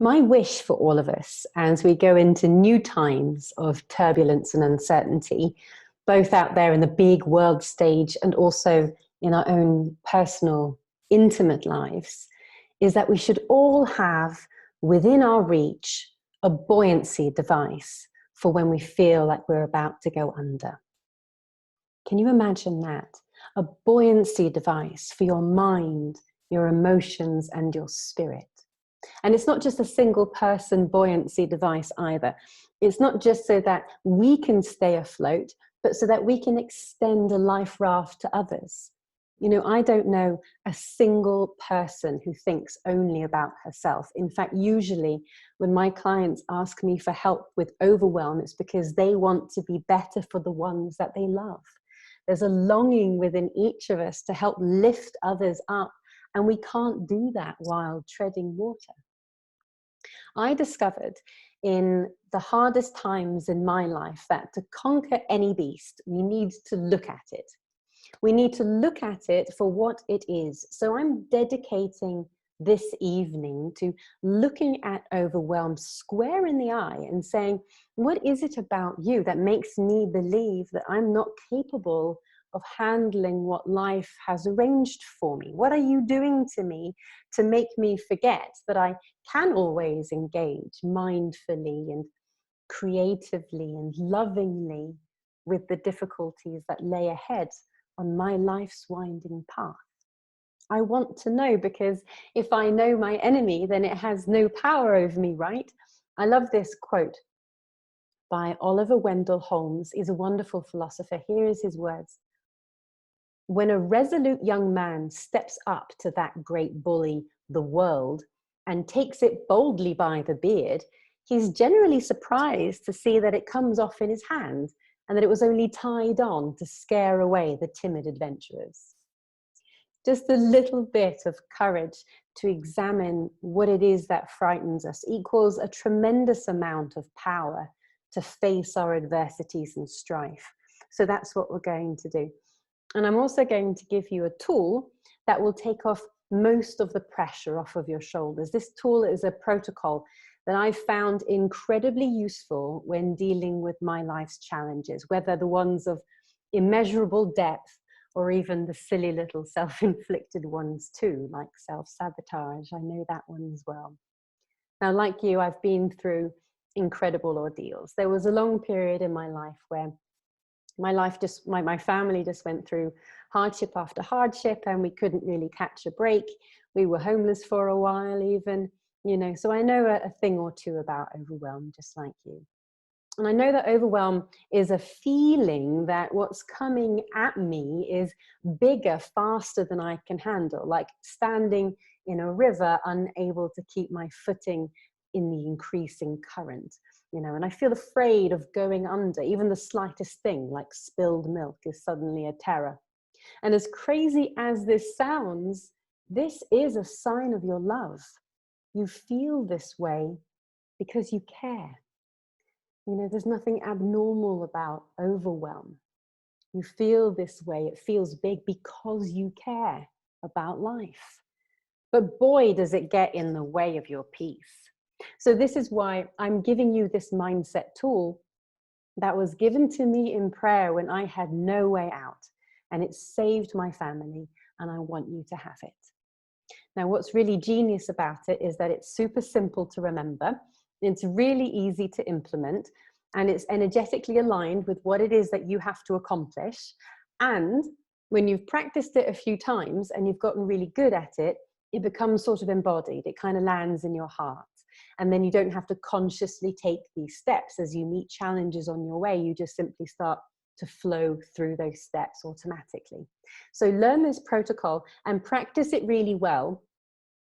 My wish for all of us as we go into new times of turbulence and uncertainty, both out there in the big world stage and also in our own personal, intimate lives, is that we should all have within our reach a buoyancy device for when we feel like we're about to go under. Can you imagine that? A buoyancy device for your mind, your emotions, and your spirit. And it's not just a single person buoyancy device either. It's not just so that we can stay afloat, but so that we can extend a life raft to others. You know, I don't know a single person who thinks only about herself. In fact, usually when my clients ask me for help with overwhelm, it's because they want to be better for the ones that they love. There's a longing within each of us to help lift others up, and we can't do that while treading water. I discovered in the hardest times in my life that to conquer any beast, we need to look at it. We need to look at it for what it is. So I'm dedicating this evening to looking at overwhelm square in the eye and saying, what is it about you that makes me believe that I'm not capable of handling what life has arranged for me? What are you doing to me to make me forget that I can always engage mindfully and creatively and lovingly with the difficulties that lay ahead on my life's winding path? I want to know, because if I know my enemy, then it has no power over me, right? I love this quote by Oliver Wendell Holmes. He's a wonderful philosopher. Here is his words. When a resolute young man steps up to that great bully, the world, and takes it boldly by the beard, he's generally surprised to see that it comes off in his hand and that it was only tied on to scare away the timid adventurers. Just a little bit of courage to examine what it is that frightens us equals a tremendous amount of power to face our adversities and strife. So that's what we're going to do. And I'm also going to give you a tool that will take off most of the pressure off of your shoulders. This tool is a protocol that I found incredibly useful when dealing with my life's challenges, whether the ones of immeasurable depth or even the silly little self-inflicted ones too, like self-sabotage. I know that one as well. Now, like you, I've been through incredible ordeals. There was a long period in my life where my family just went through hardship after hardship, and we couldn't really catch a break. We were homeless for a while even, you know, so I know a thing or two about overwhelm, just like you. And I know that overwhelm is a feeling that what's coming at me is bigger, faster than I can handle, like standing in a river, unable to keep my footing in the increasing current, you know, and I feel afraid of going under. Even the slightest thing, like spilled milk, is suddenly a terror. And as crazy as this sounds, this is a sign of your love. You feel this way because you care. You know, there's nothing abnormal about overwhelm. You feel this way, it feels big because you care about life. But boy, does it get in the way of your peace. So this is why I'm giving you this mindset tool that was given to me in prayer when I had no way out. And it saved my family, and I want you to have it. Now, what's really genius about it is that it's super simple to remember. It's really easy to implement, and it's energetically aligned with what it is that you have to accomplish. And when you've practiced it a few times and you've gotten really good at it, it becomes sort of embodied. It kind of lands in your heart. And then you don't have to consciously take these steps as you meet challenges on your way. You just simply start to flow through those steps automatically. So learn this protocol and practice it really well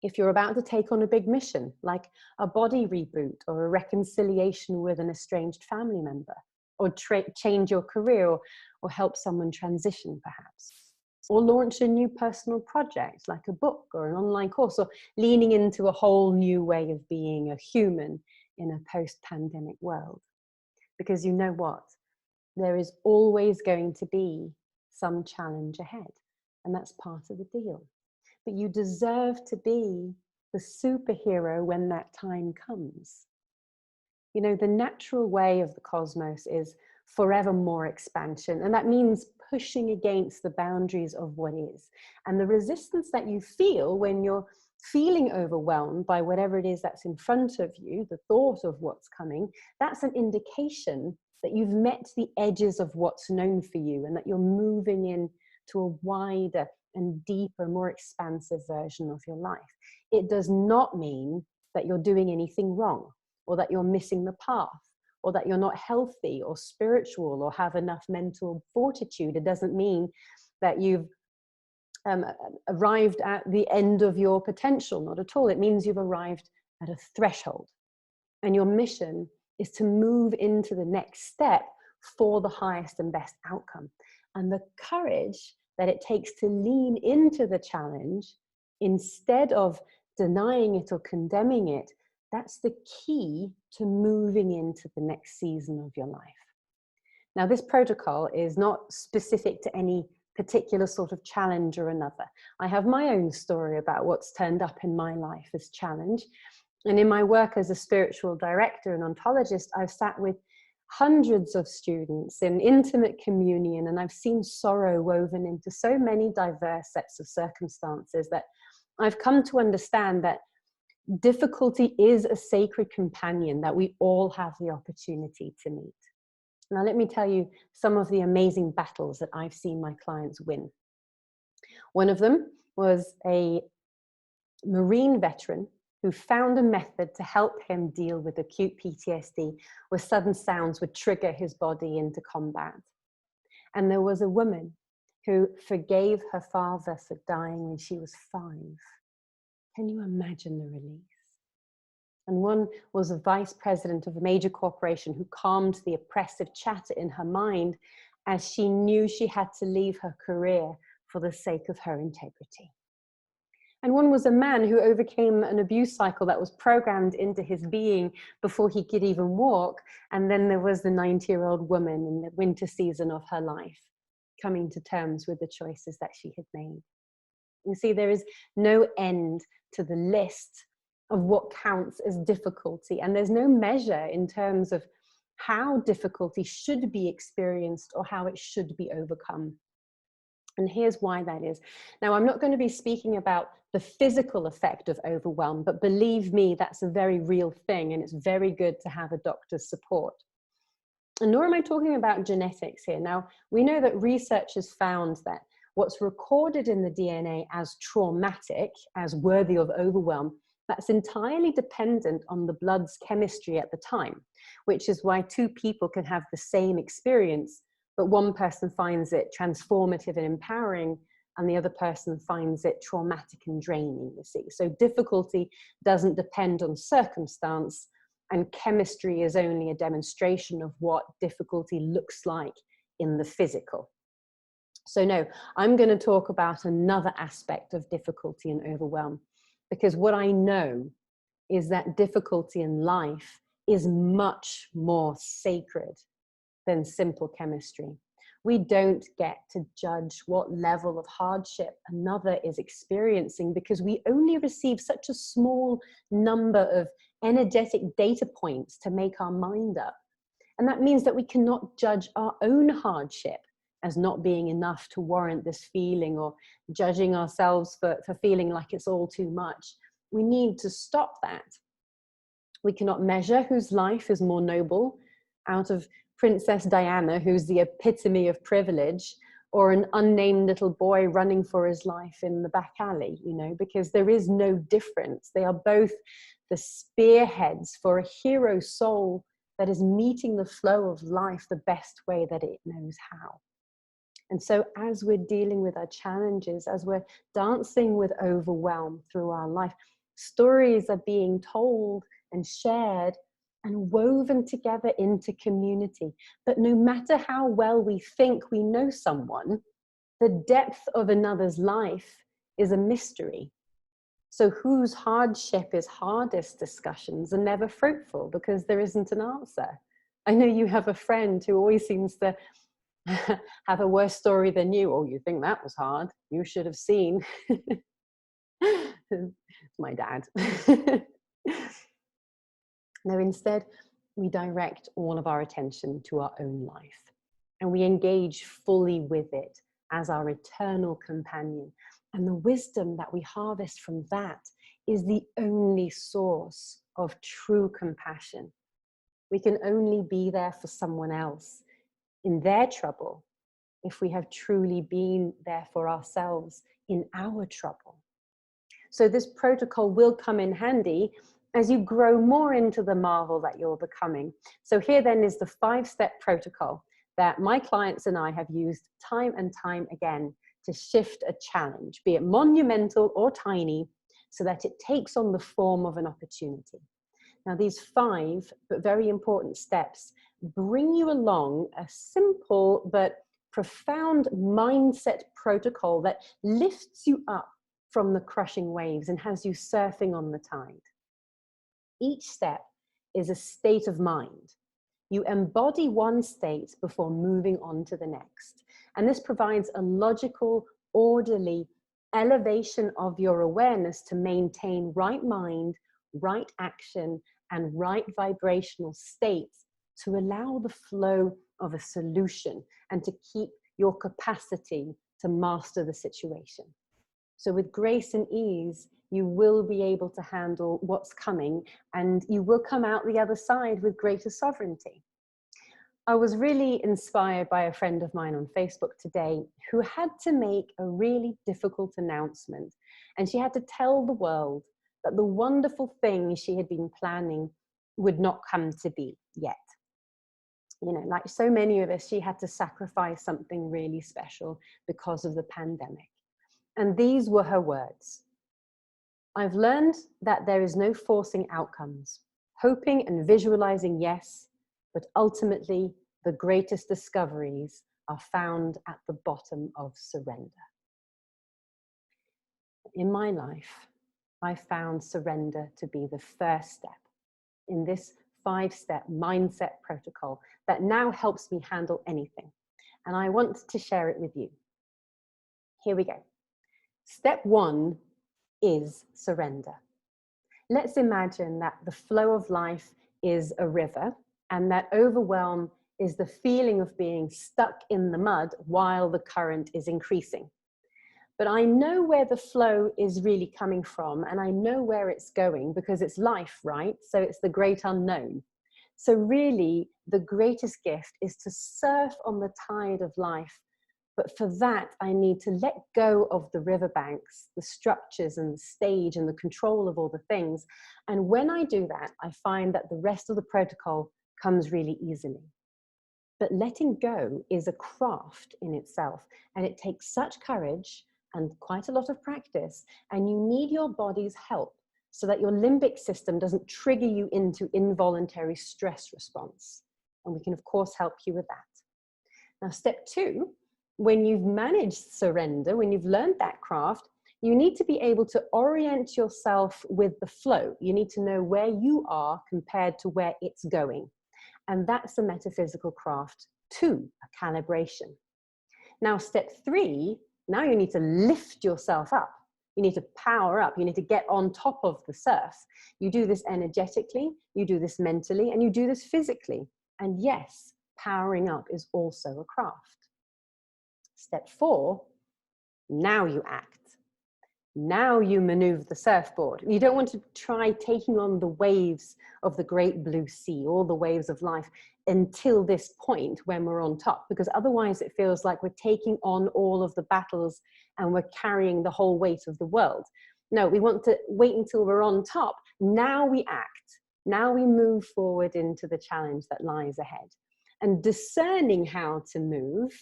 if you're about to take on a big mission, like a body reboot or a reconciliation with an estranged family member, or change your career, or help someone transition perhaps, or launch a new personal project like a book or an online course, or leaning into a whole new way of being a human in a post-pandemic world. Because you know what? There is always going to be some challenge ahead, and that's part of the deal. But you deserve to be the superhero when that time comes. You know, the natural way of the cosmos is forever more expansion. And that means pushing against the boundaries of what is. And the resistance that you feel when you're feeling overwhelmed by whatever it is that's in front of you, the thought of what's coming, that's an indication that you've met the edges of what's known for you and that you're moving in to a wider and deeper, more expansive version of your life. It does not mean that you're doing anything wrong, or that you're missing the path, or that you're not healthy or spiritual or have enough mental fortitude. It doesn't mean that you've arrived at the end of your potential, not at all. It means you've arrived at a threshold. And your mission is to move into the next step for the highest and best outcome. And the courage that it takes to lean into the challenge instead of denying it or condemning it, that's the key to moving into the next season of your life. Now, this protocol is not specific to any particular sort of challenge or another. I have my own story about what's turned up in my life as challenge. And in my work as a spiritual director and ontologist, I've sat with hundreds of students in intimate communion, and I've seen sorrow woven into so many diverse sets of circumstances that I've come to understand that difficulty is a sacred companion that we all have the opportunity to meet. Now, let me tell you some of the amazing battles that I've seen my clients win. One of them was a Marine veteran who found a method to help him deal with acute PTSD, where sudden sounds would trigger his body into combat. And there was a woman who forgave her father for dying when she was 5. Can you imagine the release? And one was a vice president of a major corporation who calmed the oppressive chatter in her mind as she knew she had to leave her career for the sake of her integrity. And one was a man who overcame an abuse cycle that was programmed into his being before he could even walk. And then there was the 90-year-old woman in the winter season of her life, coming to terms with the choices that she had made. You see, there is no end to the list of what counts as difficulty. And there's no measure in terms of how difficulty should be experienced or how it should be overcome. And here's why that is. Now, I'm not going to be speaking about the physical effect of overwhelm, but believe me, that's a very real thing, and it's very good to have a doctor's support. And nor am I talking about genetics here. Now, we know that research has found that what's recorded in the DNA as traumatic, as worthy of overwhelm, that's entirely dependent on the blood's chemistry at the time, which is why two people can have the same experience, but one person finds it transformative and empowering, and the other person finds it traumatic and draining, you see. So difficulty doesn't depend on circumstance, and chemistry is only a demonstration of what difficulty looks like in the physical. So no, I'm going to talk about another aspect of difficulty and overwhelm, because what I know is that difficulty in life is much more sacred than simple chemistry. We don't get to judge what level of hardship another is experiencing because we only receive such a small number of energetic data points to make our mind up. And that means that we cannot judge our own hardship as not being enough to warrant this feeling, or judging ourselves for feeling like it's all too much. We need to stop that. We cannot measure whose life is more noble out of Princess Diana, who's the epitome of privilege, or an unnamed little boy running for his life in the back alley, you know, because there is no difference. They are both the spearheads for a hero soul that is meeting the flow of life the best way that it knows how. And so as we're dealing with our challenges, as we're dancing with overwhelm through our life, stories are being told and shared and woven together into community. But no matter how well we think we know someone, the depth of another's life is a mystery. So whose hardship is hardest discussions are never fruitful because there isn't an answer. I know you have a friend who always seems to have a worse story than you. Oh, you think that was hard? You should have seen. my dad. No, instead, we direct all of our attention to our own life and we engage fully with it as our eternal companion. And the wisdom that we harvest from that is the only source of true compassion. We can only be there for someone else in their trouble if we have truly been there for ourselves in our trouble. So this protocol will come in handy as you grow more into the marvel that you're becoming. So here then is the 5-step protocol that my clients and I have used time and time again to shift a challenge, be it monumental or tiny, so that it takes on the form of an opportunity. Now, these 5 but very important steps bring you along a simple but profound mindset protocol that lifts you up from the crushing waves and has you surfing on the tide. Each step is a state of mind. You embody one state before moving on to the next. And this provides a logical, orderly elevation of your awareness to maintain right mind, right action, and right vibrational states to allow the flow of a solution and to keep your capacity to master the situation. So with grace and ease, you will be able to handle what's coming and you will come out the other side with greater sovereignty. I was really inspired by a friend of mine on Facebook today who had to make a really difficult announcement. And she had to tell the world that the wonderful thing she had been planning would not come to be yet. You know, like so many of us, she had to sacrifice something really special because of the pandemic. And these were her words. I've learned that there is no forcing outcomes, hoping and visualizing yes, but ultimately the greatest discoveries are found at the bottom of surrender. In my life, I found surrender to be the first step in this 5-step mindset protocol that now helps me handle anything. And I want to share it with you. Here we go. Step 1 is surrender. Let's imagine that the flow of life is a river and that overwhelm is the feeling of being stuck in the mud while the current is increasing. But I know where the flow is really coming from and I know where it's going because it's life, right? So it's the great unknown. So really the greatest gift is to surf on the tide of life. But for that, I need to let go of the riverbanks, the structures and the stage and the control of all the things. And when I do that, I find that the rest of the protocol comes really easily. But letting go is a craft in itself. And it takes such courage and quite a lot of practice. And you need your body's help so that your limbic system doesn't trigger you into involuntary stress response. And we can, of course, help you with that. Now, step 2. When you've managed surrender, when you've learned that craft, you need to be able to orient yourself with the flow. You need to know where you are compared to where it's going. And that's a metaphysical craft too, a calibration. Now, step 3, now you need to lift yourself up. You need to power up. You need to get on top of the surf. You do this energetically, you do this mentally, and you do this physically. And yes, powering up is also a craft. Step 4, now you act. Now you maneuver the surfboard. You don't want to try taking on the waves of the great blue sea, all the waves of life until this point when we're on top, because otherwise it feels like we're taking on all of the battles and we're carrying the whole weight of the world. No, we want to wait until we're on top. Now we act. Now we move forward into the challenge that lies ahead. And discerning how to move,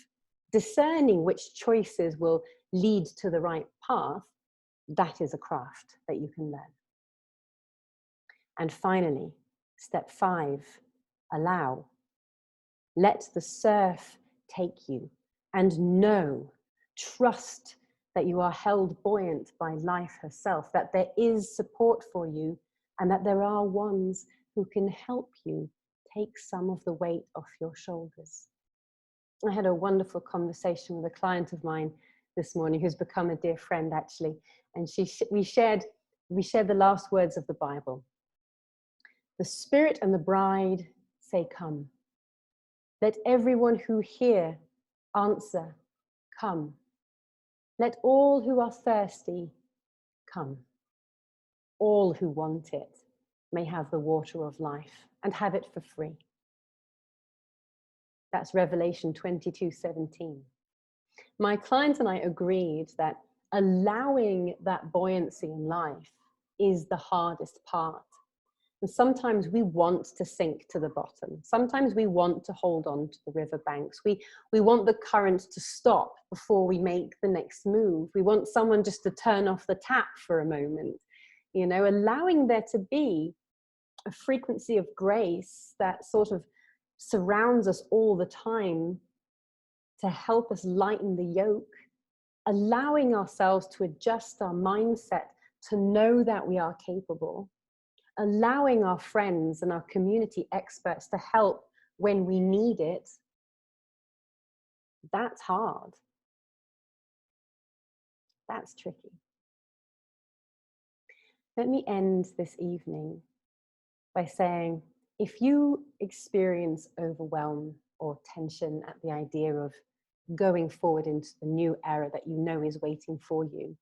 discerning which choices will lead to the right path, that is a craft that you can learn. And finally, step 5, allow. Let the surf take you and know, trust that you are held buoyant by life herself, that there is support for you and that there are ones who can help you take some of the weight off your shoulders. I had a wonderful conversation with a client of mine this morning who's become a dear friend actually, and we shared We share the last words of the Bible. The Spirit and the bride say, come. Let everyone who hear answer, come. Let all who are thirsty come. All who want it may have the water of life and have it for free. That's Revelation 22:17. My client and I agreed that allowing that buoyancy in life is the hardest part. And sometimes we want to sink to the bottom. Sometimes we want to hold on to the riverbanks. We want the current to stop before we make the next move. We want someone just to turn off the tap for a moment. You know, allowing there to be a frequency of grace that sort of surrounds us all the time to help us lighten the yoke, allowing ourselves to adjust our mindset to know that we are capable, allowing our friends and our community experts to help when we need it, that's hard. That's tricky. Let me end this evening by saying, if you experience overwhelm or tension at the idea of going forward into the new era that you know is waiting for you,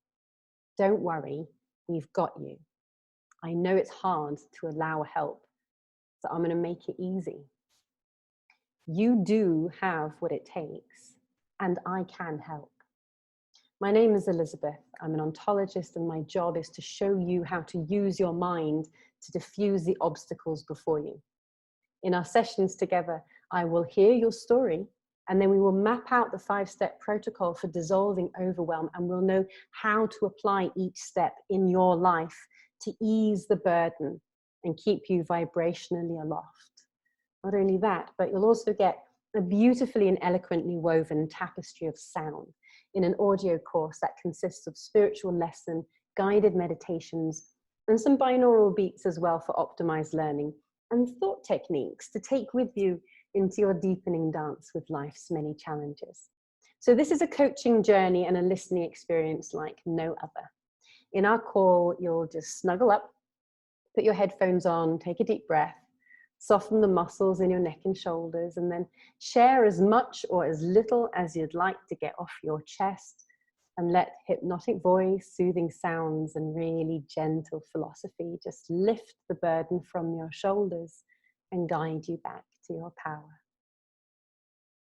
don't worry, we've got you. I know it's hard to allow help, so I'm going to make it easy. You do have what it takes, and I can help. My name is Elizabeth. I'm an ontologist, and my job is to show you how to use your mind to diffuse the obstacles before you. In our sessions together, I will hear your story, and then we will map out the 5-step protocol for dissolving overwhelm, and we'll know how to apply each step in your life to ease the burden and keep you vibrationally aloft. Not only that, but you'll also get a beautifully and eloquently woven tapestry of sound in an audio course that consists of spiritual lesson, guided meditations, and some binaural beats as well for optimized learning, and thought techniques to take with you into your deepening dance with life's many challenges. So this is a coaching journey and a listening experience like no other. In our call, you'll just snuggle up, put your headphones on, take a deep breath, soften the muscles in your neck and shoulders, and then share as much or as little as you'd like to get off your chest, and let hypnotic voice, soothing sounds, and really gentle philosophy just lift the burden from your shoulders and guide you back to your power.